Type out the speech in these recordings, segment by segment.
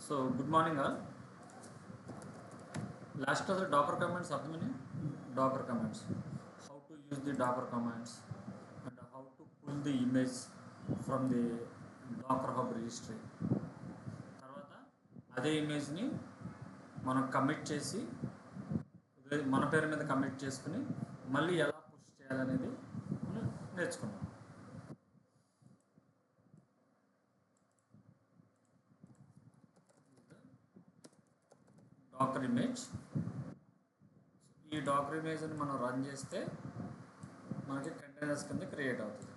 So good morning all. Last class Docker commands అర్థమని Docker commands. How to use the Docker commands and how to pull the image from the Docker Hub registry. తర్వాత అదే ఇమేజ్ని మనం commit చేసి మన పేరు మీద commit చేసుకుని మళ్ళీ ఎలా పుష్ చేయాలనేది మనం నేర్చుకున్నాం. డాకర్ ఇమేజ్, ఈ డాకర్ ఇమేజ్ని మనం రన్ చేస్తే మనకి కంటైనర్స్ కింద క్రియేట్ అవుతుంది.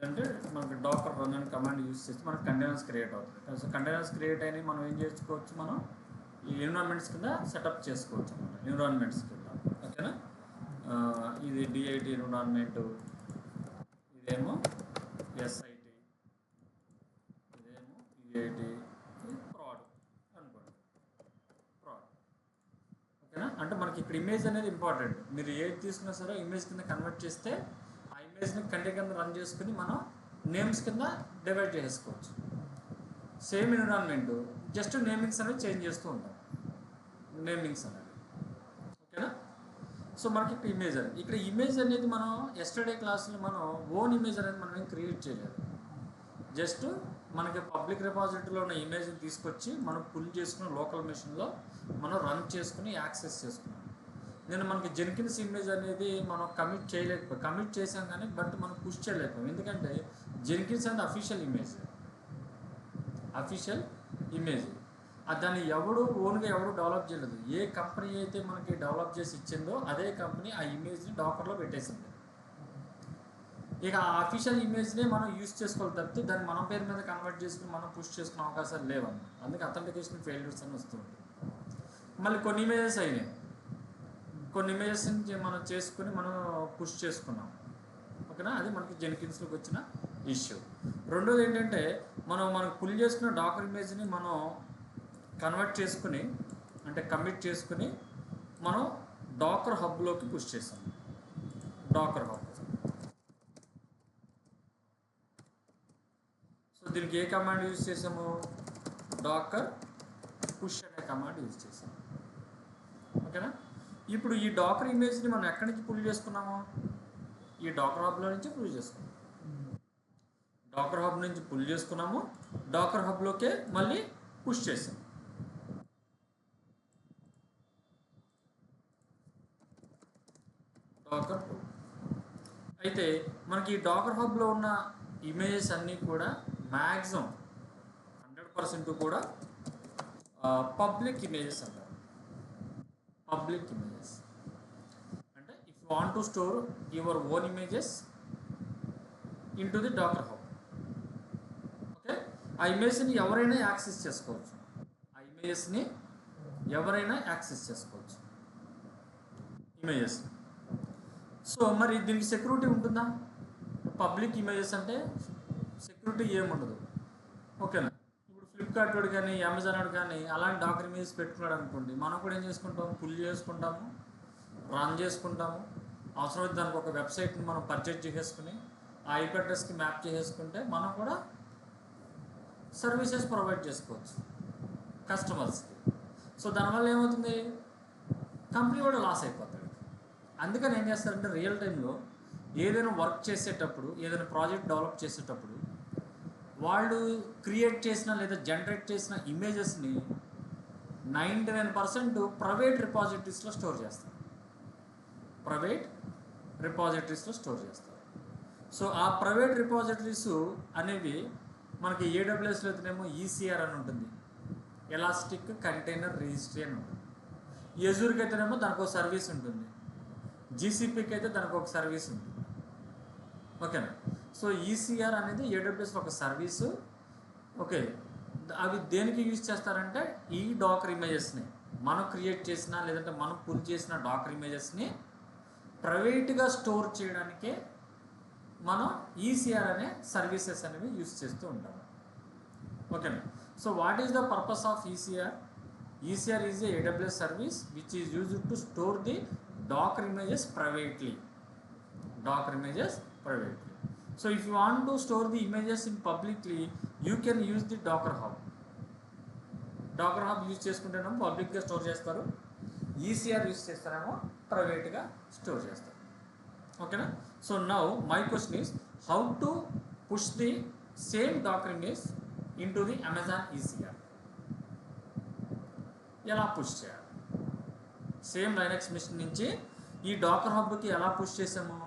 ఇదంటే మనకి డాకర్ రన్ అనే కమాండ్ యూజ్ చేస్తే మనకి కంటైనర్స్ క్రియేట్ అవుతుంది. సో కంటైనర్స్ క్రియేట్ అయినవి మనం ఏం చేసుకోవచ్చు, మనం ఈ ఎన్విరాన్మెంట్స్ కింద సెటప్ చేసుకోవచ్చు అన్నమాట. ఎన్విరాన్మెంట్స్ కింద ఓకేనా. ఇది డిఐటి ఎన్విరాన్మెంట్, ఇదేమో ఎస్ఐటి, ఇదేమో ఈఐటి, ఇది ప్రాడ్ అనుకోండి, ప్రాడ్ ఓకేనా. అంటే మనకి ఇక్కడ ఇమేజ్ అనేది ఇంపార్టెంట్. మీరు ఏది తీసుకున్నా సరే ఇమేజ్ కింద కన్వర్ట్ చేస్తే ఇమేజ్ని కంటెంట్ కింద రన్ చేసుకుని మనం నేమ్స్ కింద డివైడ్ చేసుకోవచ్చు. సేమ్ ఎన్విరాన్మెంట్, జస్ట్ నేమింగ్స్ అనేవి చేంజ్ చేస్తూ ఉంటాం, నేమింగ్స్ అనేవి ఓకేనా. సో మనకి ఇక్కడ ఇమేజ్ అనేది, ఇక్కడ ఇమేజ్ అనేది మనం ఎస్టర్డే క్లాస్లో మనం ఓన్ ఇమేజ్ అనేది మనం ఏం క్రియేట్ చేయలేదు. జస్ట్ మనకి పబ్లిక్ రిపాజిటరీలో ఉన్న ఇమేజ్ని తీసుకొచ్చి మనం పుల్ చేసుకుని లోకల్ మెషిన్లో మనం రన్ చేసుకుని యాక్సెస్ చేసుకున్నాం. నేను మనకి జెన్కిన్స్ ఇమేజ్ అనేది మనం కమిట్ చేసాం కానీ బట్ మనం పుష్ చేయలేకపోయాం. ఎందుకంటే జెన్కిన్స్ అనేది అఫీషియల్ ఇమేజ్ దాన్ని ఓన్గా ఎవరు డెవలప్ చేయలేదు. ఏ కంపెనీ అయితే మనకి డెవలప్ చేసి ఇచ్చిందో అదే కంపెనీ ఆ ఇమేజ్ని డాకర్లో పెట్టేసింది. ఇక ఆ అఫీషియల్ ఇమేజ్నే మనం యూజ్ చేసుకోవాలి తప్పితే దాన్ని మన పేరు మీద కన్వర్ట్ చేసుకుని మనం పుష్ చేసుకునే అవకాశాలు లేవన్నమాట. అందుకే అథెంటికేషన్ ఫెయిల్యూర్స్ అని వస్తుంది. మళ్ళీ కొన్ని ఇమేజెస్ అయినాయి, కొన్ని ఇమేజెస్ని మనం చేసుకుని మనం పుష్ చేసుకున్నాం ఓకేనా. అది మనకి జెన్కిన్స్లోకి వచ్చిన ఇష్యూ. రెండోది ఏంటంటే మనకు పుల్ చేసుకున్న డాకర్ ఇమేజ్ని మనం కన్వర్ట్ చేసుకుని అంటే కమిట్ చేసుకుని మనం డాకర్ హబ్లోకి పుష్ చేసాం. డాకర్ హబ్, సో దీనికి ఏ కమాండ్ యూజ్ చేసాము, డాకర్ పుష్ అనే కమాండ్ యూజ్ చేసాము ఓకేనా. ఇప్పుడు ఈ డాకర్ ఇమేజ్ని మనం ఎక్కడి నుంచి పుల్ చేసుకున్నాము, ఈ డాకర్ హబ్లో నుంచి పుల్ చేసుకున్నాము. డాకర్ హబ్ నుంచి పుల్ చేసుకున్నాము, డాకర్ హబ్లోకే మళ్ళీ పుష్ చేసాం. డాకర్ పుల్ అయితే మనకి ఈ డాకర్ హబ్లో ఉన్న ఇమేజెస్ అన్నీ కూడా మ్యాక్సిమం 100% కూడా పబ్లిక్ ఇమేజెస్ అంటారు. పబ్లిక్ ఇమేజెస్ అంటే if you want to store your own images in to the Docker hub okay. ఆ ఇమేజ్ని ఎవరైనా యాక్సెస్ చేసుకోవచ్చు, ఇమేజెస్. సో మరి దీనికి సెక్యూరిటీ ఉంటుందా? పబ్లిక్ ఇమేజెస్ అంటే సెక్యూరిటీ ఏముండదు ఓకేనా. ఇప్పుడు ఫ్లిప్కార్ట్ వాడు కానీ అమెజాన్ వాడు కానీ అలాంటి డాకర్ ఇమేజెస్ పెట్టుకున్నాడు అనుకోండి, మనం కూడా ఏం చేసుకుంటాము, పుల్ చేసుకుంటాము, రన్ చేసుకుంటాము. అవసరమైతే దానికి ఒక వెబ్సైట్ని మనం పర్చేజ్ చేసేసుకుని ఆ ఐపీ అడ్రస్కి మ్యాప్ చేసేసుకుంటే మనం కూడా సర్వీసెస్ ప్రొవైడ్ చేసుకోవచ్చు కస్టమర్స్కి. సో దానివల్ల ఏమవుతుంది, కంపెనీ కూడా లాస్ అయిపోతాడు. అందుకని ఏం చేస్తారంటే రియల్ టైంలో ఏదైనా వర్క్ చేసేటప్పుడు, ఏదైనా ప్రాజెక్ట్ డెవలప్ చేసేటప్పుడు వాళ్ళు క్రియేట్ చేసిన లేదా జనరేట్ చేసిన ఇమేజెస్ని 99% ప్రైవేట్ రిపాజిటరీస్లో స్టోర్ చేస్తారు. సో ఆ ప్రైవేట్ రిపాజిటరీస్ అనేవి మనకి ఏడబ్ల్యూఎస్లో అయితేనేమో ఈసీఆర్ అని ఉంటుంది, ఎలాస్టిక్ కంటైనర్ రిజిస్ట్రీ అని ఉంటుంది. యజూర్కి అయితేనేమో దానికి ఒక సర్వీస్ ఉంటుంది, జీసీపీకి అయితే దానికి ఒక సర్వీస్ ఉంటుంది ఓకేనా. సో ఈసీఆర్ అనేది ఏడబ్ల్యూఎస్లో ఒక సర్వీసు ఓకే. అవి దేనికి యూజ్ చేస్తారంటే ఈ డాకర్ ఇమేజెస్ని మనం క్రియేట్ చేసిన లేదంటే మనం పుల్ చేసిన డాకర్ ఇమేజెస్ని ప్రైవేట్గా స్టోర్ చేయడానికే మనం ఈసీఆర్ అనే సర్వీసెస్ అనేవి యూజ్ చేస్తూ ఉంటాము Okay. So what is the purpose of ECR? ECR is a AWS service which is used to store the Docker images privately. Docker images privately. So if you want to store the images in publicly, you can use the Docker Hub. Docker Hub use చేసుకుంటేనేమో పబ్లిక్గా స్టోర్ చేస్తారు, ECR use చేస్తారేమో ప్రైవేట్గా store చేస్తారు. ఓకేనా? So now my question is how to push the same Docker image into the Amazon ECR. ఎలా push చేయాలి? సేమ్ లైనక్స్ మిషన్ నుంచి ఈ డాకర్ హబ్కి ఎలా పుష్ చేసాము?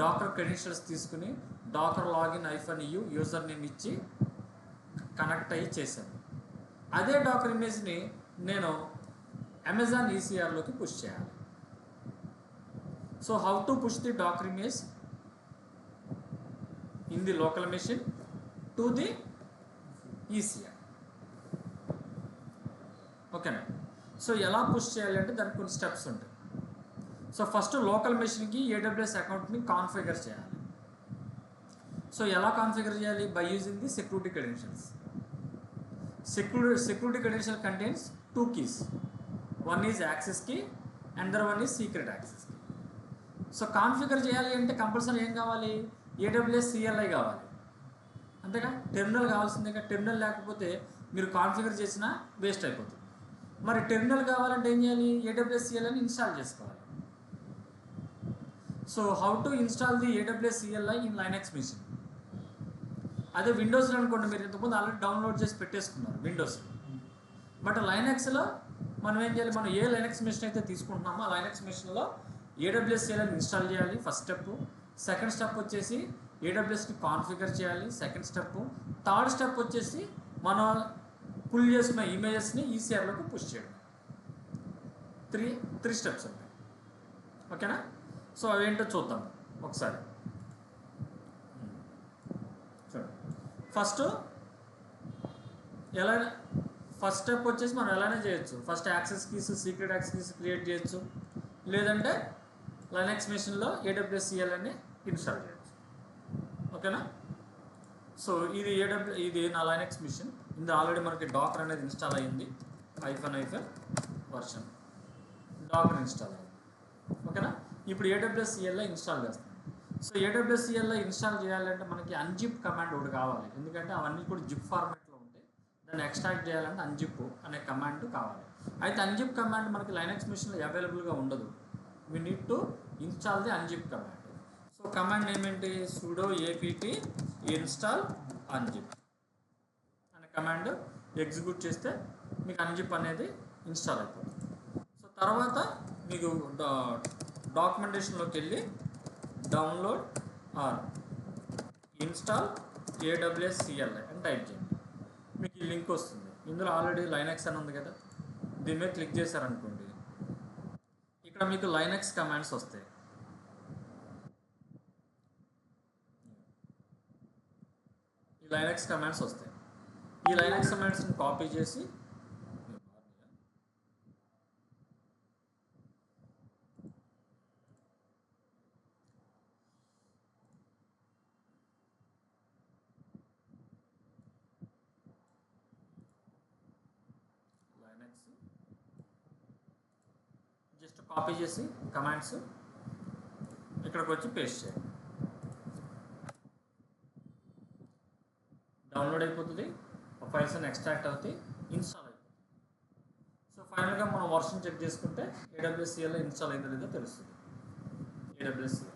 డాకర్ క్రెడెన్షియల్స్ తీసుకుని Docker login -u user name ఇచ్చి కనెక్ట్ అయ్యి చేశాను. అదే డాకర్ ఇమేజ్ని నేను అమెజాన్ ఈసీఆర్లోకి పుష్ చేయాలి. So how to push the Docker image in the local machine to the ECR. ఓకేనా? సో ఎలా పుష్ చేయాలి అంటే దానికి కొన్ని స్టెప్స్ ఉంటాయి. సో ఫస్ట్ లోకల్ మెషిన్కి ఏడబ్ల్యూఎస్ అకౌంట్ని కాన్ఫిగర్ చేయాలి. సో ఎలా కాన్ఫిగర్ చేయాలి? By using the security credentials. Security credential contains 2 keys. One is access key, another one is secret access key. So configure చేయాలి అంటే కంపల్సరీ ఏం కావాలి? AWS CLI కావాలి, అంతేగా? టెర్మినల్ కావాల్సిందేగా. టెర్మినల్ లేకపోతే మీరు కాన్ఫిగర్ చేసినా వేస్ట్ అయిపోతుంది. మరి టెర్మినల్ కావాలంటే ఏం చేయాలి? AWS CLIని ఇన్స్టాల్ చేసుకోవాలి. So how to install the AWS CLI in Linux machine? అదే విండోస్లో అనుకోండి, మీరు ఇంతకుముందు ఆల్రెడీ డౌన్లోడ్ చేసి పెట్టేసుకున్నారు విండోస్లో. బట్ లైనక్స్లో మనం ఏం చేయాలి? మనం ఏ లైనక్స్ మిషన్ అయితే తీసుకుంటున్నామో ఆ లైనక్స్ మిషన్లో AWS CLIని ఇన్స్టాల్ చేయాలి ఫస్ట్ స్టెప్. సెకండ్ స్టెప్ వచ్చేసి AWSని కాన్ఫిగర్ చేయాలి, సెకండ్ స్టెప్. థర్డ్ స్టెప్ వచ్చేసి మనం పుల్ చేసుకున్న ఇమేజెస్ని ఈసీఆర్లోకి పుష్ చేయడం. త్రీ స్టెప్స్ ఉంటాయి. ఓకేనా? సో అవేంటో చూద్దాం ఒకసారి. ఫస్ట్ స్టెప్ వచ్చేసి మనం ఎలానే చేయొచ్చు. First access keys, secret access keys create చేయొచ్చు, లేదంటే లైనక్స్ మెషిన్లో AWS CLIని ఇన్స్టాల్ చేయొచ్చు. ఓకేనా? సో ఇది నా లైనక్స్ మిషన్. ఇందులో ఆల్రెడీ మనకి డాకర్ అనేది ఇన్స్టాల్ అయ్యింది. -i వర్షన్ డాకర్ ఇన్స్టాల్ అయ్యింది. ఓకేనా? ఇప్పుడు AWS CLI ఇన్స్టాల్ చేస్తాం. సో AWS CLI ఇన్స్టాల్ చేయాలంటే మనకి అన్జిప్ కమాండ్ ఒకటి కావాలి. ఎందుకంటే అవన్నీ కూడా జిప్ ఫార్మాట్లో ఉంటాయి. దాన్ని ఎక్స్ట్రాక్ట్ చేయాలంటే అన్జిప్ అనే కమాండ్ కావాలి. అయితే అన్జిప్ కమాండ్ మనకి లైనక్స్ మిషన్లో అవైలబుల్గా ఉండదు. We need to install the unzip command. So command ఏమేంటి? sudo apt install unzip అనే కమాండ్ ఎగ్జిక్యూట్ చేస్తే మీకు అన్జిప్ అనేది ఇన్స్టాల్ అయిపోతుంది. సో తర్వాత మీకు డాక్యుమెంటేషన్లోకి వెళ్ళి download are install AWS CLI అని టైప్ చేయండి. మీకు ఈ లింక్ వస్తుంది. ఇందులో ఆల్రెడీ లైనక్స్ అని ఉంది కదా, దీని మీద క్లిక్ చేశారనుకోండి, ఇక్కడ మీకు లైనక్స్ కమాండ్స్ వస్తాయి. ఈ లైనక్స్ కమాండ్స్ వస్తాయి. ఈ లైనక్స్ కమాండ్స్ని కాపీ చేసి కమాండ్స్ ఇక్కడికి వచ్చి పేస్ట్ చేయండి. డౌన్లోడ్ అయిపోతుంది, ఫైల్స్ అన్ని ఎక్స్ట్రాక్ట్ అవుతాయి, ఇన్స్టాల్ అయిపోతుంది. సో ఫైనల్గా మనం వర్షన్ చెక్ చేసుకుంటే AWS CLI ఇన్స్టాల్ అయిందో లేదో తెలుస్తుంది. AWS CLI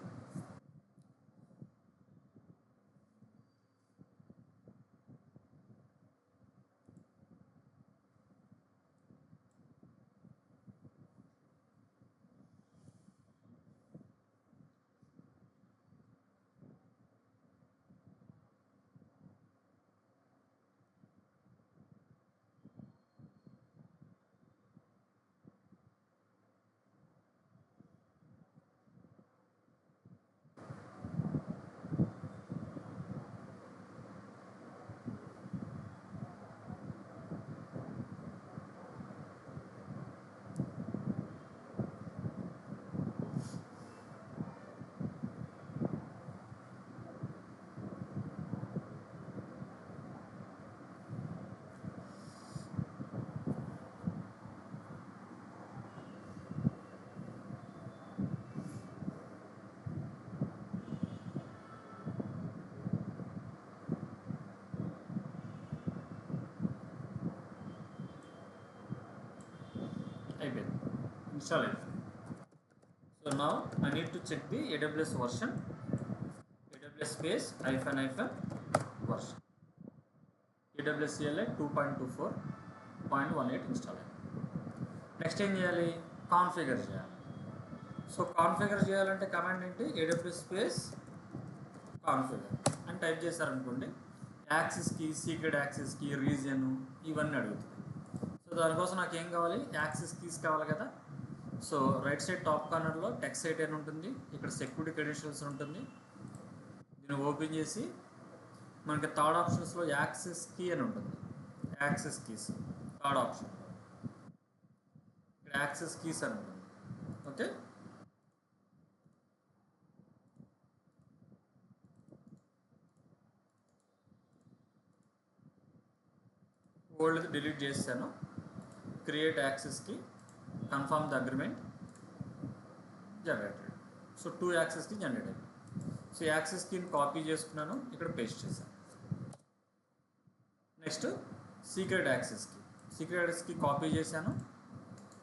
ఇన్స్టాల్ అయింది. So now I need to check the AWS version, AWS space -version, AWS CLI 2.24.18 install అయింది. నెక్స్ట్ ఏం చేయాలి? కాన్ఫిగర్ చేయాలి. సో కాన్ఫిగర్ చేయాలంటే కమాండ్ ఏంటి? AWS స్పేస్ కాన్ఫిగర్ అని టైప్ చేశారనుకోండి, access key, secret access key, region ఇవన్నీ అడుగుతుంది. సో దానికోసం నాకు ఏం కావాలి? యాక్సెస్ కీస్ కావాలి కదా. సో రైట్ సైడ్ టాప్ కార్నర్లో టెక్స్ట్ సైట్ అని ఉంటుంది, ఇక్కడ సెక్యూరిటీ క్రెడెన్షియల్స్ ఉంటుంది. దీన్ని ఓపెన్ చేసి మనకి థర్డ్ ఆప్షన్స్లో యాక్సెస్ కీ అని ఉంటుంది. యాక్సెస్ కీస్ థర్డ్ ఆప్షన్, ఇక్కడ యాక్సెస్ కీస్ అని ఉంటుంది. ఓకే, ఓల్డ్ది డిలీట్ చేశాను. Create access key confirm the agreement generated. So 2 access key జనరేట్ అయింది. సో యాక్సెస్ కీని కాపీ చేసుకున్నాను, ఇక్కడ పేస్ట్ చేశాను. Next secret access key, secret access key copy చేశాను,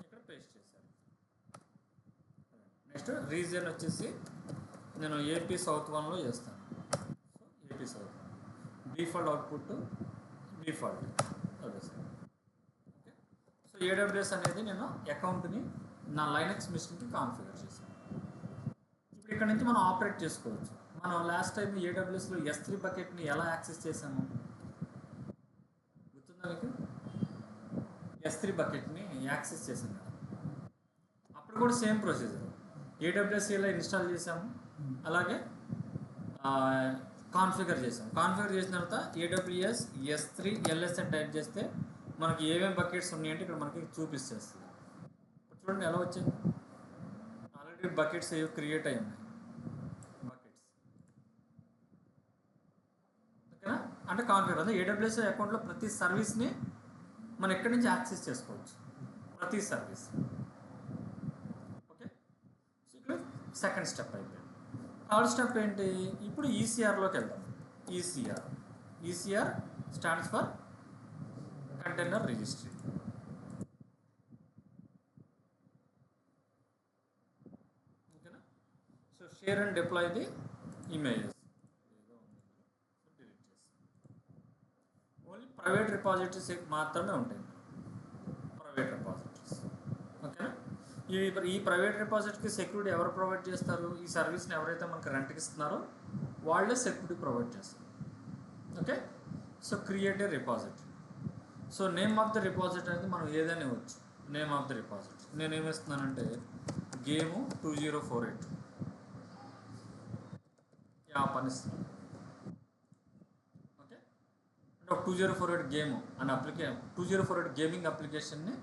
ఇక్కడ పేస్ట్ చేశాను. నెక్స్ట్ రీజియన్ వచ్చేసి నేను ఏపీ సౌత్ 1లో చేస్తాను. So AP south 1 default output default. Okay sir. Okay, so AWS అనేది నేను అకౌంట్ని నా లైనక్స్ మిషన్కి కాన్ఫిగర్ చేశాను. ఇప్పుడు ఇక్కడ నుంచి మనం ఆపరేట్ చేసుకోవచ్చు. మనం లాస్ట్ టైం AWSలో S3 బకెట్ని ఎలా యాక్సెస్ చేసాము గుర్తుందా మీకు? S3 బకెట్ని యాక్సెస్ చేసాం కదా. అప్పుడు కూడా same procedure, AWS CLI install చేసాము, అలాగే కాన్ఫిగర్ చేసాం. కాన్ఫిగర్ చేసిన తర్వాత AWS S3 LS అని టైప్ చేస్తే మనకి ఏమేమి బకెట్స్ ఉన్నాయంటే ఇక్కడ మనకి చూపిస్తేస్తుంది. ఇప్పుడు చూడండి ఎలా వచ్చింది. ఆల్రెడీ బకెట్స్ ఏవి క్రియేట్ అయి ఉన్నాయి. బకెట్స్ ఓకేనా, అంటే కాన్ఫిగర్ అంటే AWS అకౌంట్లో ప్రతి సర్వీస్ని మనం ఎక్కడి నుంచి యాక్సెస్ చేసుకోవచ్చు, ప్రతి సర్వీస్. ఓకే, సో ఇక్కడ సెకండ్ స్టెప్ అయిపోయింది. థర్డ్ స్టెప్ ఏంటి? ఇప్పుడు ECRలోకి వెళ్దాం. ECR stands for container registry. ఓకేనా, so share and deploy the images. Only private repositories మాత్రమే ఉంటాయి, ప్రైవేట్ రిపాజిటరీస్. ఓకేనా, ఈ ప్రైవేట్ రిపాజిటరీకి సెక్యూరిటీ ఎవరు ప్రొవైడ్ చేస్తారు? ఈ సర్వీస్ని ఎవరైతే మనకి రెంట్కి ఇస్తున్నారో వాళ్ళే సెక్యూరిటీ ప్రొవైడ్ చేస్తారు. Okay, so create a repository. So name of the repository అనేది మనం ఏదైనా ఇవ్వచ్చు. నేమ్ ఆఫ్ ద రిపాజిటరీ నేను ఏమిస్తున్నానంటే గేమ్ 2048 యాప్ అని ఇస్తున్నాను. ఓకే, అంటే ఒక 2048 గేమ్ అనే 2048 గేమింగ్ అప్లికేషన్ని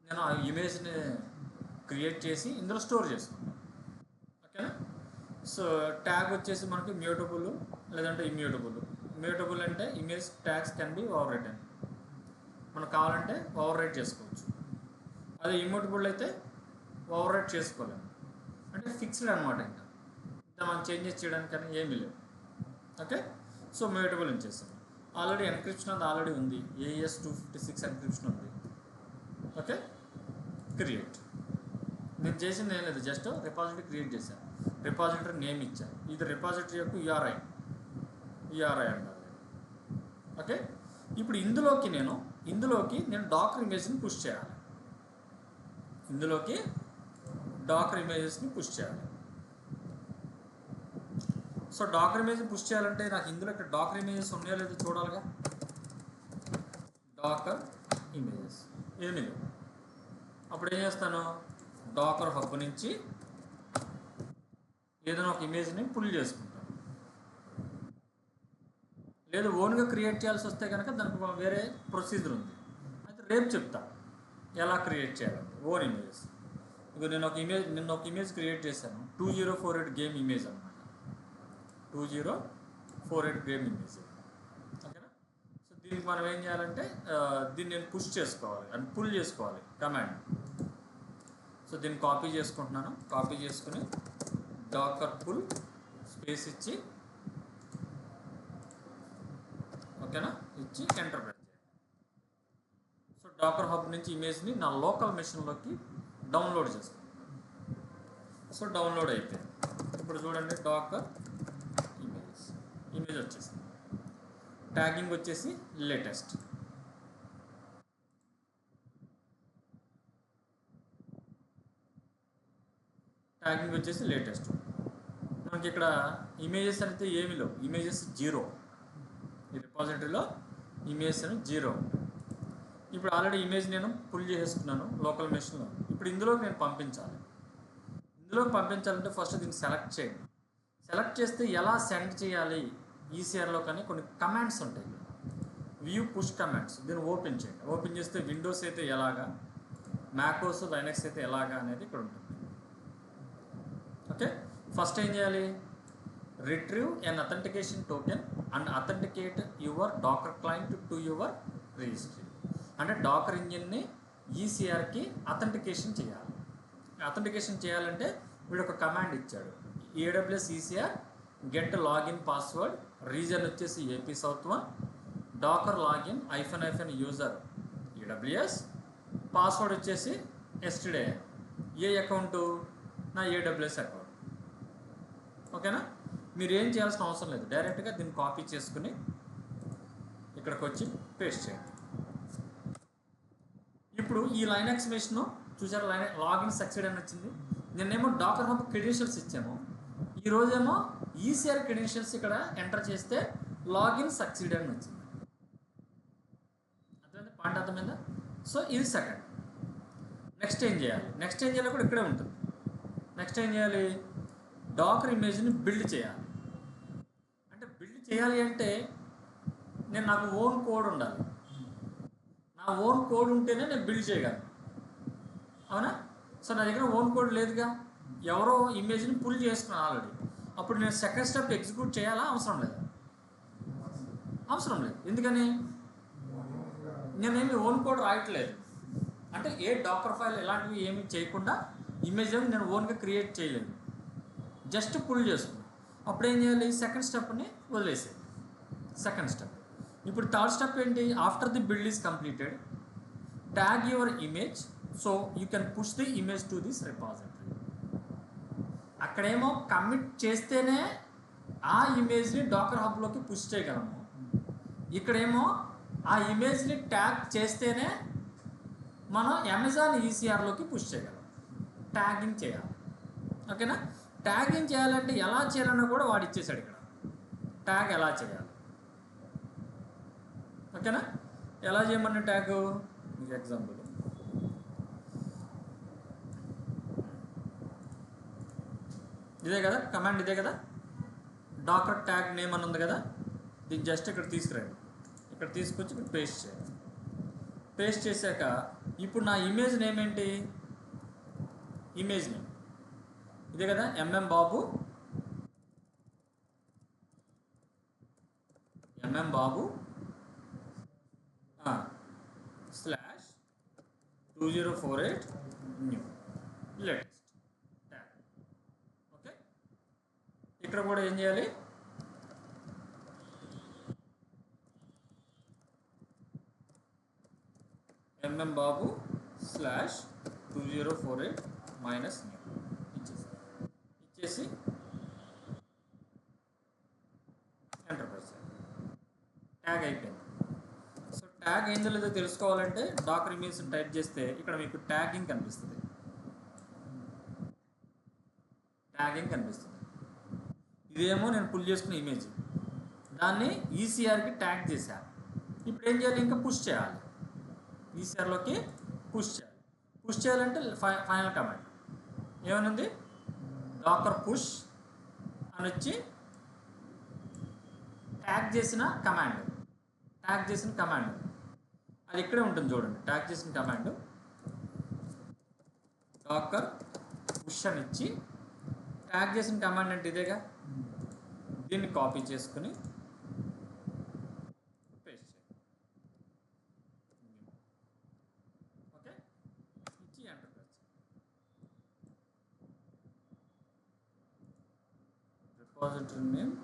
నేను ఆ ఇమేజ్ని క్రియేట్ చేసి ఇందులో స్టోర్ చేసుకుంటాను. ఓకేనా, సో ట్యాగ్ వచ్చేసి మనకి మ్యూటబుల్ లేదంటే ఇమ్యూటబుల్. మ్యూటబుల్ అంటే image tags can be over return, మనకు కావాలంటే ఓవర్ రైట్ చేసుకోవచ్చు. అదే ఇమ్యూటబుల్ అయితే ఓవర్ రైట్ చేసుకోలేము, అంటే ఫిక్స్డ్ అనమాట. ఇంకా మనం చేంజెస్ చేయడానికి కానీ ఏమీ లేవు. ఓకే, సో మ్యూటబుల్ ఉంచేస్తాను. ఆల్రెడీ ఎన్క్రిప్షన్ అది ఆల్రెడీ ఉంది, AES 256 ఎన్క్రిప్షన్ ఉంది. Okay, create. నేను చేసింది ఏం లేదు, జస్ట్ రిపాజిటరీ క్రియేట్ చేశాను, రిపాజిటరీ నేమ్ ఇచ్చాను. ఇది రిపాజిటరీ యొక్క URI అంటారు. ఓకే, ఇప్పుడు ఇందులోకి నేను డాకర్ ఇమేజ్ని పుష్ చేయాలి. ఇందులోకి డాకర్ ఇమేజెస్ని పుష్ చేయాలి. సో డాకర్ ఇమేజ్ పుష్ చేయాలంటే నాకు ఇందులో ఇక్కడ డాకర్ ఇమేజెస్ ఉన్నాయో లేదో చూడాలిగా. డాకర్ ఇమేజెస్ ఏమీ లేవు. అప్పుడు ఏం చేస్తాను? డాకర్ హబ్ నుంచి ఏదైనా ఒక ఇమేజ్ని పుల్ చేసుకుంటాను. లేదు ఓన్గా క్రియేట్ చేయాల్సి వస్తే కనుక దానికి వేరే ప్రొసీజర్ ఉంది. అయితే రేపు చెప్తా ఎలా క్రియేట్ చేయాలంటే ఓన్ ఇమేజెస్. ఇక నేను ఒక ఇమేజ్ క్రియేట్ చేశాను, 2048 గేమ్ ఇమేజ్ అనమాట. 2048 గేమ్ ఇమేజ్. ఓకేనా, సో దీనికి మనం ఏం చేయాలంటే దీన్ని నేను పుష్ చేసుకోవాలి అండ్ పుల్ చేసుకోవాలి కమాండ్. సో దీన్ని కాపీ చేసుకుంటున్నాను. కాపీ చేసుకుని డాకర్ పుల్ స్పేస్ ఇచ్చి ఓకేనా ఇచ్చి ఎంటర్ ప్రెస్ చేయాలి. సో డాకర్ హబ్ నుంచి ఇమేజ్ని నా లోకల్ మెషిన్లోకి డౌన్లోడ్ చేసుకుంటాను. సో డౌన్లోడ్ అయిపోయింది. ఇప్పుడు చూడండి డాకర్ ఇమేజ్ వచ్చేసింది. ట్యాగింగ్ వచ్చేసి లేటెస్ట్. ట్యాగింగ్ వచ్చేసి లేటెస్ట్. మనకి ఇక్కడ ఇమేజెస్ అయితే ఏమి లేవు, ఇమేజెస్ 0. ఈ రిపాజిటరీలో ఇమేజెస్ అని 0. ఇప్పుడు ఆల్రెడీ ఇమేజ్ నేను పుల్ చేసుకున్నాను లోకల్ మెషిన్లో. ఇప్పుడు ఇందులోకి నేను పంపించాలి. ఇందులోకి పంపించాలంటే ఫస్ట్ దీన్ని సెలెక్ట్ చేయండి. సెలెక్ట్ చేస్తే ఎలా సెండ్ చేయాలి ఈసీఆర్లో కానీ కొన్ని కమాండ్స్ ఉంటాయి. వ్యూ పుష్ కమాండ్స్, దీన్ని ఓపెన్ చేయండి. ఓపెన్ చేస్తే విండోస్ అయితే ఎలాగా, మ్యాకోస్ లైనక్స్ అయితే ఎలాగా అనేది ఇక్కడ ఉంటుంది. ఓకే, ఫస్ట్ ఏం చేయాలి, retrieve an authentication token and authenticate your Docker client to your registry. అంటే డాకర్ ఇంజిన్ని ఈసీఆర్కి అథెంటికేషన్ చేయాలి. అథెంటికేషన్ చేయాలంటే వీడు ఒక కమాండ్ ఇచ్చాడు, AWS ECR get login password, region వచ్చేసి AP South 1, Docker login --- user AWS, password వచ్చేసి ఎస్టర్డే. ఏ అకౌంటు, నా AWS అకౌంట్. ఓకేనా, మీరు ఏం చేయాల్సిన అవసరం లేదు, డైరెక్ట్గా దీన్ని కాపీ చేసుకుని ఇక్కడికి వచ్చి పేస్ట్ చేయండి. ఇప్పుడు ఈ లైనక్స్ మెషిన్ చూసారు, లాగిన్ సక్సెడ్ అని వచ్చింది. నిన్నేమో డాకర్ హబ్ క్రెడెన్షియల్స్ ఇచ్చాము, ఈరోజేమో ఈసీఆర్ క్రెడెన్షియల్స్ ఇక్కడ ఎంటర్ చేస్తే లాగిన్ సక్సెడ్ అని వచ్చింది. అర్థమైంది, పాయింట్ అర్థమైందా? సో ఇది సెకండ్. నెక్స్ట్ ఏం చేయాలి, నెక్స్ట్ ఏం చేయాలి కూడా ఇక్కడే ఉంటుంది. నెక్స్ట్ ఏం చేయాలి, డాకర్ ఇమేజ్ని బిల్డ్ చేయాలి. అంటే బిల్డ్ చేయాలి అంటే నాకు ఓన్ కోడ్ ఉండాలి. నా ఓన్ కోడ్ ఉంటేనే నేను బిల్డ్ చేయగలను, అవునా? సో నా దగ్గర ఓన్ కోడ్ లేదుగా, ఎవరో ఇమేజ్ని పుల్ చేసుకున్నాను ఆల్రెడీ. అప్పుడు నేను సెకండ్ స్టెప్ ఎగ్జిక్యూట్ చేయాలా, అవసరం లేదా? అవసరం లేదు. ఎందుకని, నేనేమి ఓన్ కోడ్ రాయట్లేదు. అంటే ఏ డాకర్ ఫైల్ ఇలాంటివి ఏమి చేయకుండా ఇమేజ్ నేను ఓన్గా క్రియేట్ చేయలేదు, జస్ట్ పుల్ చేసుకున్నాను. అప్పుడు ఏం చేయాలి, సెకండ్ స్టెప్ని వదిలేసేది. Second step. ఇప్పుడు థర్డ్ స్టెప్ ఏంటి, after the build is completed tag your image so you can push the image to this repository. అక్కడేమో కమిట్ చేస్తేనే ఆ ఇమేజ్ని డాకర్ హబ్లోకి పుష్ చేయగలము, ఇక్కడేమో ఆ ఇమేజ్ని ట్యాగ్ చేస్తేనే మనం అమెజాన్ ఈసీఆర్లోకి పుష్ చేయగలం. ట్యాగింగ్ చేయాలి, ఓకేనా? ట్యాగింగ్ చేయాలంటే ఎలా చేయాలన్నా కూడా వాడు ఇచ్చేసాడు ఇక్కడ, ట్యాగ్ ఎలా చేయాలి, ఓకేనా? ఎలా చేయమన్న ట్యాగ్ మీకు ఎగ్జాంపుల్, ఇదే కదా కమాండ్, ఇదే కదా డాకర్ ట్యాగ్ నేమ్ అని ఉంది కదా, దీన్ని జస్ట్ ఇక్కడ తీసుకురండి, ఇక్కడ తీసుకొచ్చి ఇక్కడ పేస్ట్ చేయాలి. పేస్ట్ చేశాక ఇప్పుడు నా ఇమేజ్ నేమ్ ఏంటి, ఇమేజ్ నేమ్ ఇదే కదా, బాబు /2048 న్యూ లేటెస్ట్ ట్యాగ్. ఓకే, ఇక్కడ కూడా ఏం చేయాలి, బాబు /2048 -new ఇచ్చేసి ఎంటర్ ప్రెస్ చేయాలి. ట్యాగ్ అయిపోయింది. సో ట్యాగ్ ఏందో లేదో తెలుసుకోవాలంటే డాకర్ ఇమేజ్ టైప్ చేస్తే ఇక్కడ మీకు ట్యాగింగ్ కనిపిస్తుంది. ఇదేమో నేను పుల్ చేసుకున్న ఇమేజ్, దాన్ని ఈసీఆర్కి ట్యాగ్ చేశాను. ఇప్పుడు ఏం చేయాలి, ఇంకా పుష్ చేయాలి, ఈసీఆర్లోకి పుష్ చేయాలి. పుష్ చేయాలంటే ఫైనల్ కమాండ్ ఏమనుంది, డాకర్ పుష్ అని వచ్చి ట్యాగ్ చేసిన కమాండ్ అది ఇక్కడే ఉంటుంది చూడండి. ట్యాగ్ చేసిన కమాండ్ డాకర్ పుష్ అని ఇచ్చి, ట్యాగ్ చేసిన కమాండ్ అంటే ఇదేగా, దీన్ని కాపీ చేసుకుని పేస్ట్ చేయండి. ఓకే, ఇచ్చి ఎంటర్ ప్రెస్ చేయండి. Repository name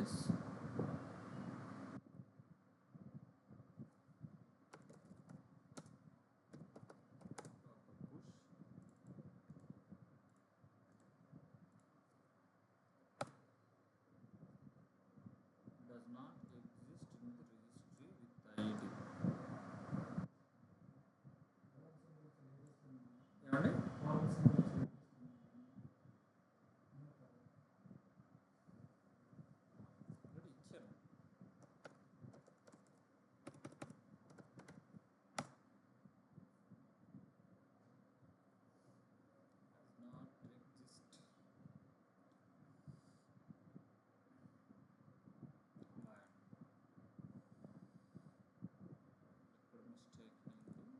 images. Does not exist in the registry with ID. ఏమండి? ఇక్కడ ఇచ్చారు. Does not exist. ఇక్కడ మిస్టేక్ అయింది.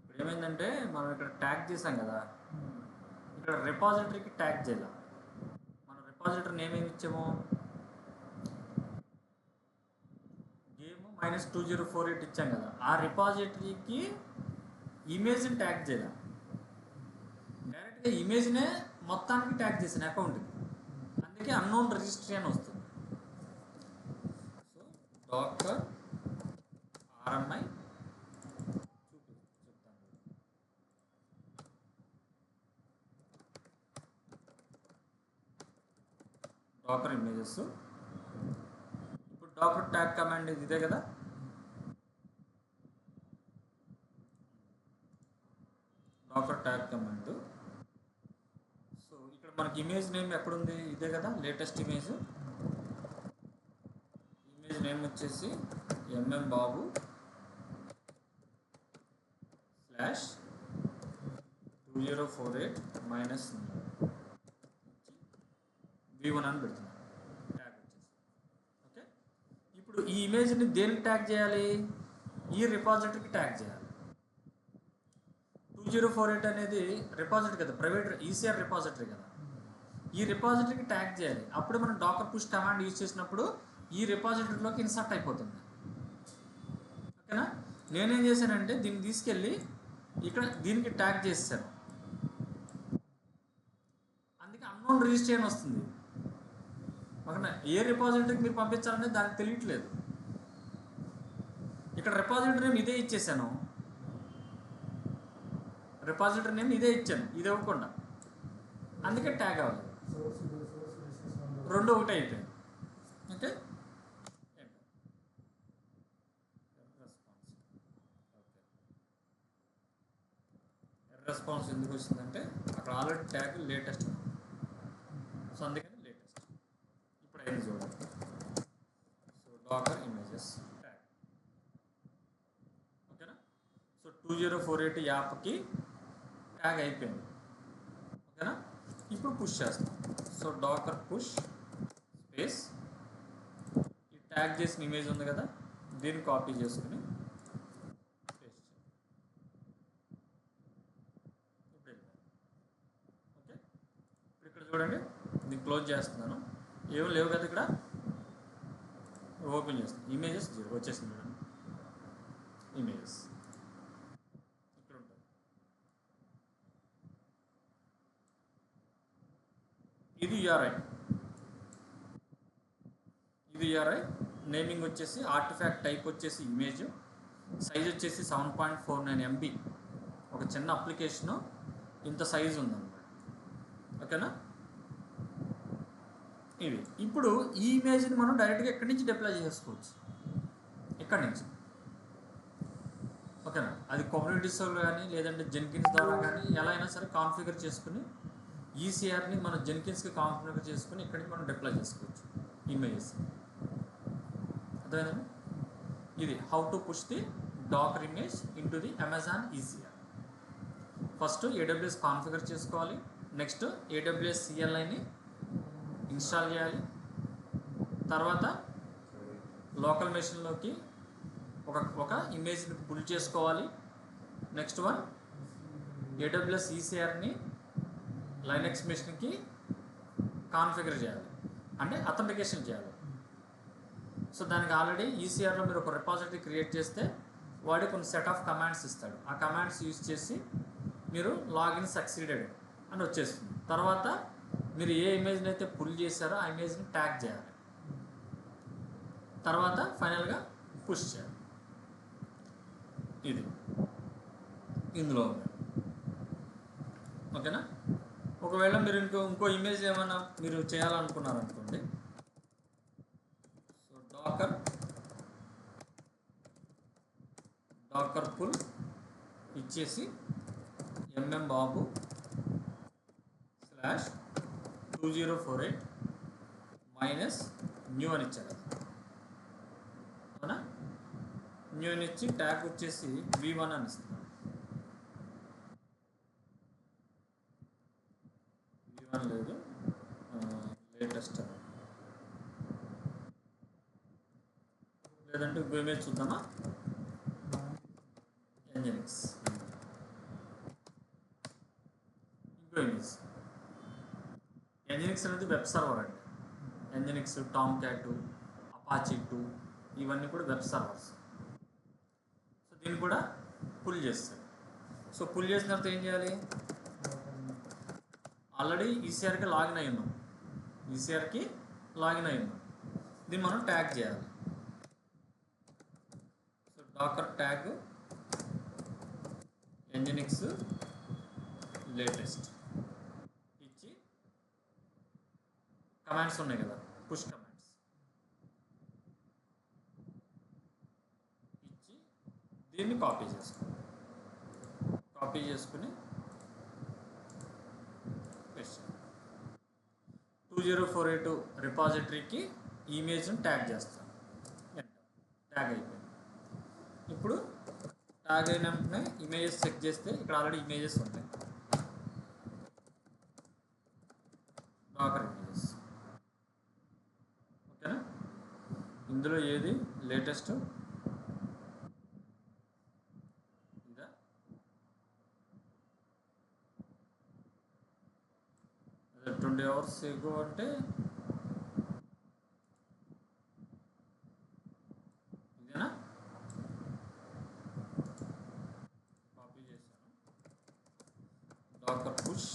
ఇప్పుడు ఏమైందంటే మనం ఇక్కడ ట్యాగ్ చేసాం కదా, ఇక్కడ రిపాజిటరీకి ట్యాగ్ చేయాలి. మనం రిపాజిటరీ నేమ్ ఏమి ఇచ్చాము, గేమ్ -2048 ఇచ్చాం కదా, ఆ రిపాజిటరీకి ఇమేజ్ని ట్యాగ్ చేయాలి. డైరెక్ట్గా ఇమేజ్నే మొత్తానికి ట్యాగ్ చేసిన అకౌంట్కి, అందుకే అన్నోన్ రిజిస్ట్రీ అని వస్తుంది. So Docker RMI Docker images. ఇప్పుడు డాకర్ ట్యాగ్ కమాండ్ ఇదే కదా, డాకర్ ట్యాగ్ కమాండ్. సో ఇక్కడ మనకి ఇమేజ్ నేమ్ ఎక్కడుంది, ఇదే కదా లేటెస్ట్ ఇమేజ్. ఇమేజ్ నేమ్ వచ్చేసి MM బాబు /2048 -V1 అని పెడుతున్నాను ట్యాగ్ వచ్చేసి. ఓకే, ఇప్పుడు ఈ ఇమేజ్ని దేనికి ట్యాగ్ చేయాలి, ఈ రిపాజిటరీకి ట్యాగ్ చేయాలి. 2048 అనేది రిపాజిటరీ కదా, ప్రైవేట్ ECR రిపాజిటరీ కదా, ఈ రిపాజిటరీకి ట్యాగ్ చేయాలి. అప్పుడు మనం డాకర్ పుష్ కమాండ్ యూజ్ చేసినప్పుడు ఈ రిపాజిటరీలోకి ఇన్సర్ట్ అయిపోతుంది. ఓకేనా, నేనేం చేశానంటే దీన్ని తీసుకెళ్ళి ఇక్కడ దీనికి ట్యాగ్ చేశాను, అందుకే అన్నోన్ రిజిస్ట్రీ అని వస్తుంది. ఓకేనా, ఏ రిపాజిటరీకి మీరు పంపించాలనేది దానికి తెలియట్లేదు. ఇక్కడ రిపాజిటరీ నేమ్ ఇదే ఇచ్చేసాను, రిపాజిటరీ నేమ్ ఇదే ఇచ్చాను, ఇది ఇవ్వకుండా, అందుకే ట్యాగ్ అవ్వలేదు. రెండు ఒకటే అయిపోయింది. ఓకే, రెస్పాన్స్ ఎందుకు వచ్చిందంటే అక్కడ ఆల్రెడీ ట్యాగ్ లేటెస్ట్, సో అందుకని లేటెస్ట్. ఇప్పుడు అయింది చూడండి. So Dakar images tag. ఓకేనా, సో 2048 యాప్కి ట్యాగ్ అయిపోయింది. ఓకేనా, ఇప్పుడు పుష్ చేస్తాం. సో డాకర్ పుష్ స్పేస్ ఈ ట్యాగ్ చేసిన ఇమేజ్ ఉంది కదా, దీన్ని కాపీ చేసుకుని పేస్ట్ చేయాలి. ఓకే, ఇప్పుడు ఇక్కడ చూడండి, దీన్ని క్లోజ్ చేస్తున్నాను, ఏం లేవు కదా ఇక్కడ, ఓపెన్ చేస్తాను. ఇమేజెస్ 0 వచ్చేసింది చూడండి, ఇమేజెస్ ఇక్కడ ఉంటుంది. ఇది URI, ఇది URI. నేమింగ్ వచ్చేసి ఆర్టిఫాక్ట్, టైప్ వచ్చేసి ఇమేజ్, సైజ్ వచ్చేసి 7.49 MB. ఒక చిన్న అప్లికేషను ఇంత సైజు ఉందన్నమాట. ఓకేనా, ఇది ఇప్పుడు ఈ ఇమేజ్ని మనం డైరెక్ట్గా ఎక్కడి నుంచి డిప్లాయ్ చేసుకోవచ్చు, ఇక్కడి నుంచి. ఓకేనా, అది కమ్యూనిటీస్లో కానీ లేదంటే జెన్కిన్స్ ద్వారా కానీ ఎలా అయినా సరే కాన్ఫిగర్ చేసుకుని ECRని మనం జెన్కిన్స్కి కాన్ఫిగర్ చేసుకుని ఇక్కడి నుంచి మనం డిప్లాయ్ చేసుకోవచ్చు ఇమేజెస్. అర్థమైందండి, ఇది how to push the Docker image in to the Amazon ECR. First AWS configure చేసుకోవాలి, నెక్స్ట్ AWS CLIని ఇన్స్టాల్ చేయాలి, తర్వాత లోకల్ మెషిన్లోకి ఒక ఇమేజ్ని పుల్ చేసుకోవాలి. నెక్స్ట్ వన్ AWS ECRని లైనక్స్ మెషిన్కి కాన్ఫిగర్ చేయాలి, అంటే అథెంటికేషన్ చేయాలి. సో దానికి ఆల్రెడీ ఈసీఆర్లో మీరు ఒక రిపాజిటరీ క్రియేట్ చేస్తే వాడి కొన్ని సెట్ ఆఫ్ కమాండ్స్ ఇస్తాడు. ఆ కమాండ్స్ యూజ్ చేసి మీరు లాగిన్ సక్సీడెడ్ అని వచ్చేస్తుంది. తర్వాత మీరు ఏ ఇమేజ్ని అయితే పుల్ చేశారో ఆ ఇమేజ్ని ట్యాగ్ చేయాలి. తర్వాత ఫైనల్గా పుష్ చేయాలి. ఇది ఇందులో ఓకేనా. ఒకవేళ మీరు ఇంకో ఇమేజ్ ఏమైనా మీరు చేయాలనుకున్నారనుకోండి, సో డాకర్ పుల్ ఇచ్చేసి mmbabu/2048-new అని ఇచ్చారు. అవునా, న్యూ అని ఇచ్చి ట్యాగ్ వచ్చేసి V1 అని ఇస్తున్నాను. V1 లేదు, లేటెస్ట్ లేదంటే ఇంకో ఇమేజ్ చూద్దామా. ఎంజినిక్స్ ఇంకో ఇమేజ్. ఎంజినిక్స్ అనేది వెబ్ సర్వర్ అండి. ఎంజినిక్స్, టామ్ క్యాట్, అపాచీ 2 ఇవన్నీ కూడా వెబ్ సర్వర్స్. సో దీన్ని కూడా పుల్ చేస్తారు. సో పుల్ చేసిన తర్వాత ఏం చేయాలి, ఆల్రెడీ ఈసీఆర్కి లాగిన్ అయి ఉన్నాం. దీన్ని మనం ట్యాగ్ చేయాలి. So Dakar tag Nginx latest ఇచ్చి కమాండ్స్ ఉన్నాయి కదా, పుష్ కమాండ్స్ ఇచ్చి దీన్ని కాపీ చేసుకుని 2048 రిపాజిటరీకి ఇమేజ్ని ట్యాగ్ చేస్తాను. ట్యాగ్ అయిపోయింది. ఇప్పుడు ట్యాగ్ అయిన వెంటనే ఇమేజెస్ చెక్ చేస్తే ఇక్కడ ఆల్రెడీ ఇమేజెస్ ఉంటాయి, డాకర్ ఇమేజెస్. ఓకేనా, ఇందులో ఏది లేటెస్ట్ ఇదా, 20 hours ago అంటే ఇదేనా. కాపీ చేశాను, డాకర్ పుష్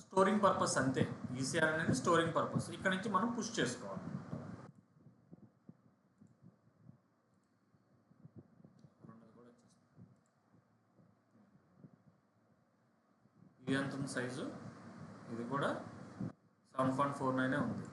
స్టోరింగ్ పర్పస్ అంతే. ఈసీఆర్ అనేది స్టోరింగ్ పర్పస్. ఇక్కడ నుంచి మనం పుష్ చేసుకోవాలి. ఇది ఎంత ఉంది సైజు, ఇది కూడా 7.49 ఉంది.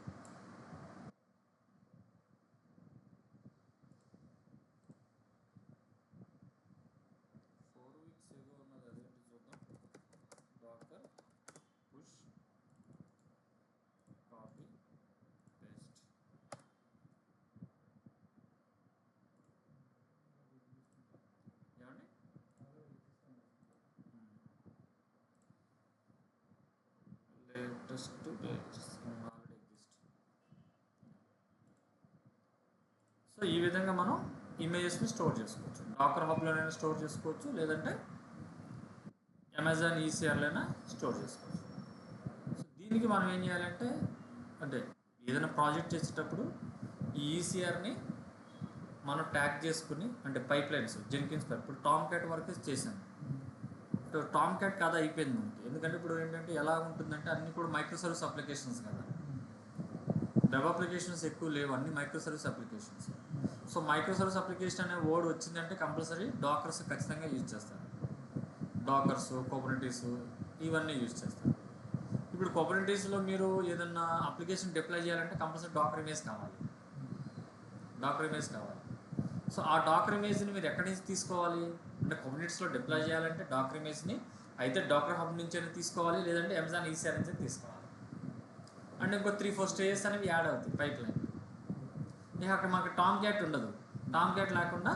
సో ఈ విధంగా మనం ఇమేజెస్ని స్టోర్ చేసుకోవచ్చు. డాకర్ హబ్లోనైనా స్టోర్ చేసుకోవచ్చు, లేదంటే అమెజాన్ ఈసీఆర్లోనైనా స్టోర్ చేసుకోవచ్చు. సో దీనికి మనం ఏం చేయాలంటే, అంటే ఏదైనా ప్రాజెక్ట్ చేసేటప్పుడు ఈ ఈసీఆర్ని మనం ట్యాగ్ చేసుకుని, అంటే పైప్ లైన్స్ జెన్కిన్స్ పైప్. ఇప్పుడు టామ్ క్యాట్ వర్క్ చేశాను, టామ్ క్యాట్ కథ అయిపోయింది మనకి. ఎందుకంటే ఇప్పుడు ఏంటంటే ఎలా ఉంటుందంటే అన్నీ కూడా మైక్రో సర్వీస్ అప్లికేషన్స్ కదా, వెబ్ అప్లికేషన్స్ ఎక్కువ లేవు, అన్ని micro service applications. So micro service application అనే వర్డ్ వచ్చిందంటే కంపల్సరీ డాకర్స్ ఖచ్చితంగా యూజ్ చేస్తారు. డాకర్స్, కుబర్నెటీస్ ఇవన్నీ యూజ్ చేస్తారు. ఇప్పుడు కుబర్నెటీస్లో మీరు ఏదన్నా అప్లికేషన్ డిప్లాయ్ చేయాలంటే కంపల్సరీ డాకర్ ఇమేజ్ కావాలి. సో ఆ డాకర్ ఇమేజ్ని మీరు ఎక్కడి నుంచి తీసుకోవాలి అంటే, కుబర్నెటీస్లో డిప్లాయ్ చేయాలంటే డాకర్ ఇమేజ్ని అయితే డాకర్ హబ్ నుంచి తీసుకోవాలి, లేదంటే అమెజాన్ ఈసీఆర్ నుంచి తీసుకోవాలి. అండ్ ఇంకో 3-4 స్టేజెస్ అనేవి యాడ్ అవుతాయి పైప్ లైన్. ఇక అక్కడ మాకు టామ్ క్యాట్ ఉండదు. టామ్ క్యాట్ లేకుండా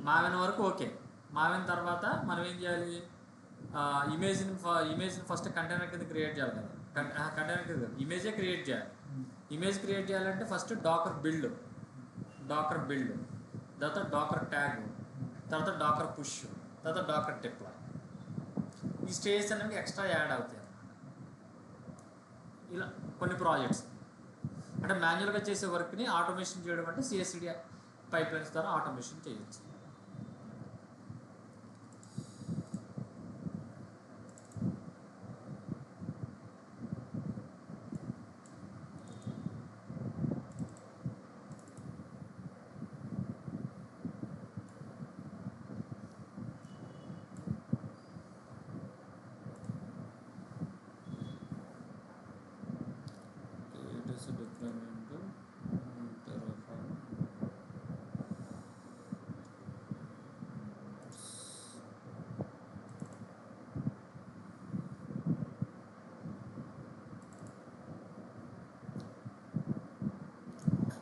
మావిన్ వరకు ఓకే. మావిన్ తర్వాత మనం ఏం చేయాలి, ఇమేజ్ని ఫస్ట్ కంటైనర్ కింద క్రియేట్ చేయాలి కదా. కంటైనర్ కింద ఇమేజే క్రియేట్ చేయాలి. ఇమేజ్ క్రియేట్ చేయాలంటే ఫస్ట్ డాకర్ బిల్డ్, తర్వాత డాకర్ ట్యాగ్, తర్వాత డాకర్ పుష్, తర్వాత డాకర్ డిప్లాయ్. ఈ స్టేజ్ అనేవి ఎక్స్ట్రా యాడ్ అవుతాయి అన్నమాట. ఇలా కొన్ని ప్రాజెక్ట్స్ అంటే మాన్యువల్గా చేసే వర్క్ని ఆటోమేషన్ చేయడం అంటే CI/CD పైప్లైన్స్ ద్వారా ఆటోమేషన్ చేయొచ్చు.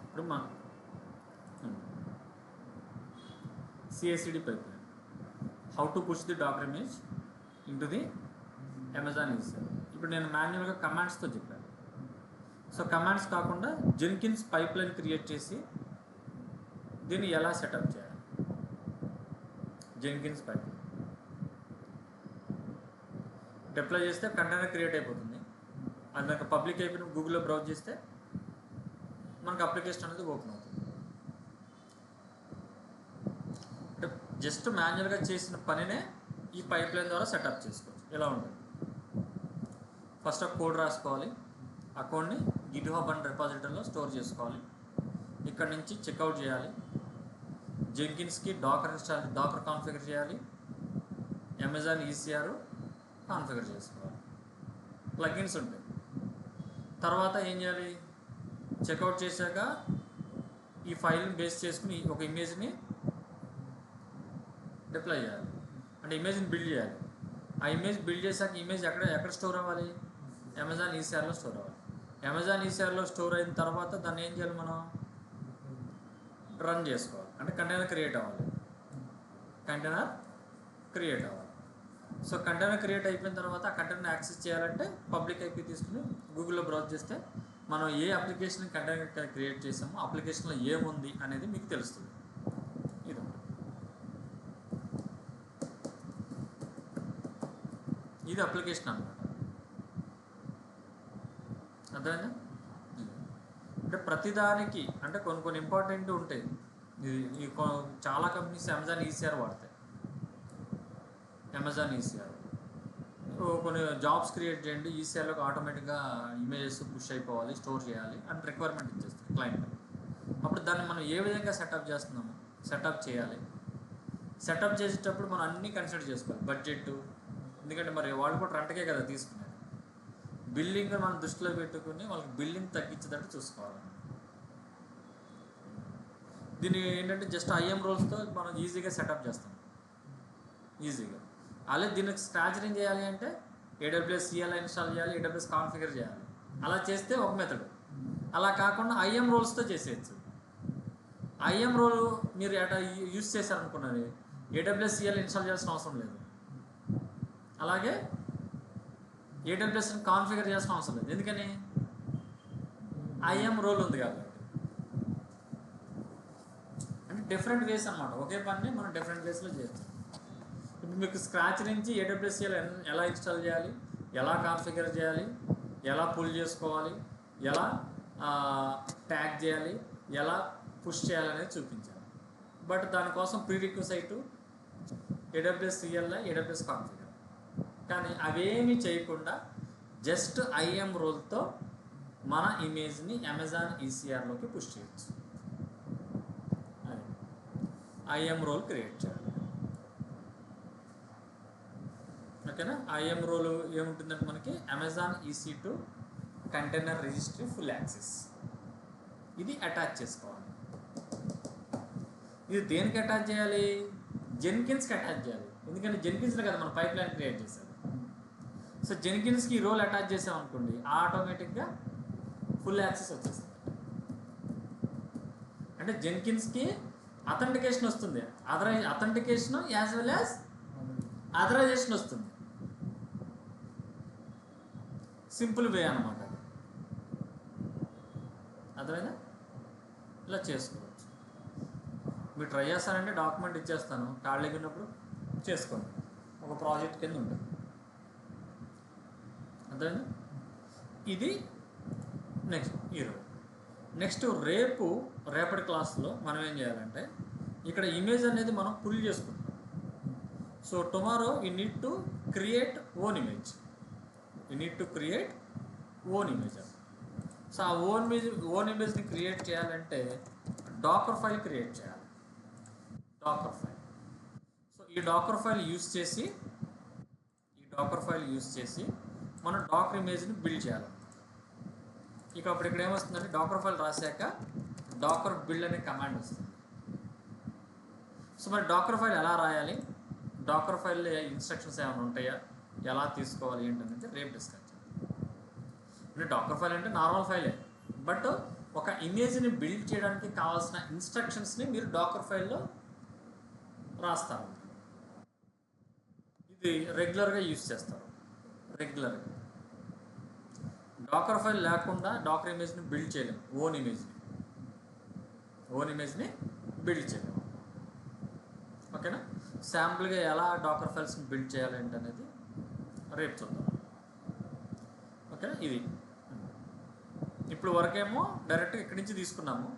ఇప్పుడు మన CI/CD pipeline, how to push the Docker image into the Amazon EC2. ఇప్పుడు నేను మాన్యువల్గా కమాండ్స్తో చెప్పాను. సో కమాండ్స్ కాకుండా జెన్కిన్స్ పైప్లైన్ క్రియేట్ చేసి దీన్ని ఎలా సెటప్ చేయాలి. జెన్కిన్స్ పైప్లైన్ డిప్లాయ్ చేస్తే కంటైనర్ క్రియేట్ అయిపోతుంది. అది మనకు పబ్లిక్ అయిపోయిన గూగుల్లో బ్రౌజ్ చేస్తే మనకు అప్లికేషన్ అనేది ఓపెన్ అవుతుంది. అంటే జస్ట్ మాన్యువల్గా చేసిన పనినే ఈ పైప్లైన్ ద్వారా సెటప్ చేసుకోవచ్చు. ఎలా ఉంటుంది, ఫస్ట్ కోడ్ రాసుకోవాలి, ఆ కోడ్ని గిట్హబ్ అండ్ రిపాజిటరీలో స్టోర్ చేసుకోవాలి. ఇక్కడ నుంచి చెక్అవుట్ చేయాలి, జెన్కిన్స్కి డాకర్ కాన్ఫిగర్ చేయాలి, అమెజాన్ ECR కాన్ఫిగర్ చేసుకోవాలి, ప్లగిన్స్ ఉంటాయి. తర్వాత ఏం చేయాలి, చెక్అవుట్ చేశాక ఈ ఫైల్ని బేస్ చేసుకుని ఒక ఇమేజ్ని డిప్లాయ్ చేయాలి, అంటే ఇమేజ్ని బిల్డ్ చేయాలి. ఆ ఇమేజ్ బిల్డ్ చేశాక ఇమేజ్ ఎక్కడ స్టోర్ అవ్వాలి, అమెజాన్ ECRలో స్టోర్ అవ్వాలి. అమెజాన్ ECRలో స్టోర్ అయిన తర్వాత దాన్ని ఏం చేయాలి, మనం రన్ చేసుకోవాలి, అంటే కంటైనర్ క్రియేట్ అవ్వాలి. సో కంటైనర్ క్రియేట్ అయిపోయిన తర్వాత ఆ కంటైనర్ యాక్సెస్ చేయాలంటే పబ్లిక్ IP తీసుకుని గూగుల్లో బ్రౌజ్ చేస్తే మనం ఏ అప్లికేషన్ కంటైనర్ క్రియేట్ చేసామో అప్లికేషన్లో ఏముంది అనేది మీకు తెలుస్తుంది. ఇది అప్లికేషన్ అన్నమాట. అర్థమైందా? అంటే ప్రతిదానికి అంటే కొన్ని ఇంపార్టెంట్ ఉంటాయి. ఈ చాలా కంపెనీస్ అమెజాన్ ECR వాడతాయి. కొన్ని జాబ్స్ క్రియేట్ చేయండి, ECRలోకి ఆటోమేటిక్గా ఇమేజెస్ పుష్ అయిపోవాలి, స్టోర్ చేయాలి అని రిక్వైర్మెంట్ ఇచ్చేస్తారు క్లయింట్. అప్పుడు దాన్ని మనం ఏ విధంగా సెటప్ చేయాలి. సెటప్ చేసేటప్పుడు మనం అన్నీ కన్సిడర్ చేసుకోవాలి. బడ్జెట్, ఎందుకంటే మరి వాళ్ళు కూడా రెంట్కే కదా తీసుకునేది. బిల్లింగ్ మనం దృష్టిలో పెట్టుకుని వాళ్ళకి బిల్లింగ్ తగ్గించేటట్టు చూసుకోవాలి. దీన్ని ఏంటంటే జస్ట్ IAM రోల్స్తో మనం ఈజీగా సెటప్ చేస్తాం, ఈజీగా. అలాగే దీనికి స్ట్రాటజీ ఏం చేయాలి అంటే AWS CLI ఇన్స్టాల్ చేయాలి, AWS కాన్ఫిగర్ చేయాలి. అలా చేస్తే ఒక మెథడ్. అలా కాకుండా IAM రోల్స్తో చేసేయచ్చు. IAM రోల్ మీరు యూజ్ చేశారనుకున్నది AWS CLI ఇన్స్టాల్ చేయాల్సిన అవసరం లేదు. అలాగే AWS కాన్ఫిగర్ చేయాల్సిన అవసరం లేదు. ఎందుకని IAM రోల్ ఉంది కాబట్టి. అంటే డిఫరెంట్ వేస్ అన్నమాట. ఒకే పని మనం డిఫరెంట్ వేస్లో చేయొచ్చు. ఇప్పుడు మీకు స్క్రాచ్ నుంచి AWS CLI ఎలా ఇన్స్టాల్ చేయాలి, ఎలా కాన్ఫిగర్ చేయాలి, ఎలా పుల్ చేసుకోవాలి, ఎలా ట్యాగ్ చేయాలి, ఎలా పుష్ చేయాలనేది చూపించాలి. బట్ దానికోసం ప్రీరిక్విజైట్ AWS CLI, AWS కాన్ఫిగర్. కానీ అవేమీ చేయకుండా జస్ట్ IAM రోల్తో మన ఇమేజ్ని అమెజాన్ ECRలోకి పుష్ చేయొచ్చు. IAM రోల్ క్రియేట్ చేయాలి. ఓకేనా? IAM రోల్ ఏముంటుందంటే మనకి Amazon EC2 container registry full access, ఇది అటాచ్ చేసుకోవాలి. ఇది దేనికి అటాచ్ చేయాలి, జెన్కిన్స్కి అటాచ్ చేయాలి. ఎందుకంటే జెన్కిన్స్లో కదా మనం పైప్లైన్ క్రియేట్ చేసాం. సో జెన్కిన్స్కి ఈ రోల్ అటాచ్ చేసామనుకోండి, ఆటోమేటిక్గా ఫుల్ యాక్సెస్ వచ్చేస్తుంది. అంటే జెన్కిన్స్కి అథెంటికేషన్ వస్తుంది, authentication as well as authorization వస్తుంది. సింపుల్ వే అనమాట అది. అర్థమైందా? ఇలా చేసుకోవచ్చు. మీరు ట్రై చేస్తానంటే డాక్యుమెంట్ ఇచ్చేస్తాను, ఖాళీగా ఉన్నప్పుడు చేసుకోండి, ఒక ప్రాజెక్ట్ కింద ఉంటుంది. అర్థమైందా? ఇది నెక్స్ట్ రేపటి క్లాస్లో మనం ఏం చేయాలంటే ఇక్కడ ఇమేజ్ అనేది మనం పుల్ చేసుకుంటాం. So tomorrow you need to create own image. So ఆ ఓన్ ఇమేజ్ని క్రియేట్ చేయాలంటే డాకర్ ఫైల్ క్రియేట్ చేయాలి. సో ఈ డాకర్ ఫైల్ యూజ్ చేసి మనం డాకర్ ఇమేజ్ని బిల్డ్ చేయాలి. ఇక్కడ ఏమొస్తుందంటే డాకర్ ఫైల్ రాశాక డాకర్ బిల్డ్ అనే కమాండ్ వస్తుంది. సో మరి డాకర్ ఫైల్ ఎలా రాయాలి, డాకర్ ఫైల్లో ఇన్స్ట్రక్షన్స్ ఏమైనా ఉంటాయా, ఎలా తీసుకోవాలి ఏంటనేది రేపు డిస్కస్ చేద్దాం. అంటే డాకర్ ఫైల్ అంటే నార్మల్ ఫైలే, బట్ ఒక ఇమేజ్ని బిల్డ్ చేయడానికి కావాల్సిన ఇన్స్ట్రక్షన్స్ని మీరు డాకర్ ఫైల్లో రాస్తారు. ఇది రెగ్యులర్గా యూజ్ చేస్తారు. డాకర్ ఫైల్ లేకుండా డాకర్ ఇమేజ్ని బిల్డ్ చేయలేము. ఓన్ ఇమేజ్ని బిల్డ్ చేయలేము. ఓకేనా? శాంపుల్గా ఎలా డాకర్ ఫైల్స్ని బిల్డ్ చేయాలి ఏంటనేది రేపు చూద్దాం. ఓకేనా? ఇది ఇప్పుడు వరకేమో డైరెక్ట్గా ఇక్కడి నుంచి తీసుకున్నాము.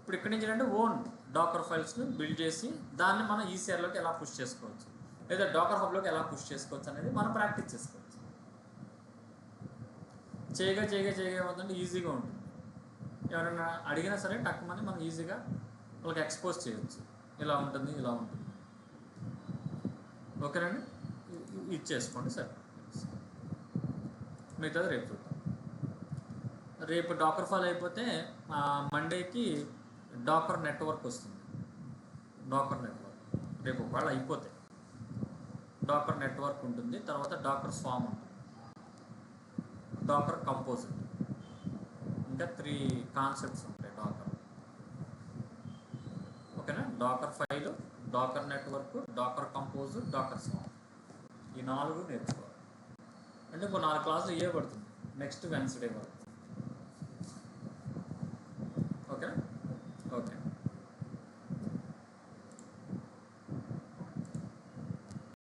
ఇప్పుడు ఇక్కడి నుంచి అంటే ఓన్ డాకర్ ఫైల్స్ని బిల్డ్ చేసి దాన్ని మనం ఈసీఆర్లోకి ఎలా పుష్ చేసుకోవచ్చు, లేదా డాకర్ హబ్లోకి ఎలా పుష్ చేసుకోవచ్చు అనేది మనం ప్రాక్టీస్ చేసుకోవచ్చు. చేయగా ఏమవుతుందంటే ఈజీగా ఉంటుంది. ఎవరైనా అడిగినా సరే టక్కుమని మనం ఈజీగా వాళ్ళకి ఎక్స్పోజ్ చేయవచ్చు. ఇలా ఉంటుంది. ఓకేనండి? ఇది చేసుకోండి సార్. మిగతాది రేపు చూద్దాం. రేపు డాకర్ ఫైల్ అయిపోతే మండేకి డాకర్ నెట్వర్క్ వస్తుంది. రేపు ఒకవేళ అయిపోతే డాకర్ నెట్వర్క్ ఉంటుంది. తర్వాత డాకర్ స్వామ్ ఉంటుంది, డాకర్ కంపోజిట్, ఇంకా 3 కాన్సెప్ట్స్ ఉంటాయి డాకర్. ఓకేనా? Docker file, Docker network, Docker compose, Docker swarm, ఈ 4 నేర్చుకోవాలి. అంటే ఇప్పుడు 4 క్లాసులు పడుతుంది నెక్స్ట్ వెన్స్డే వరకు.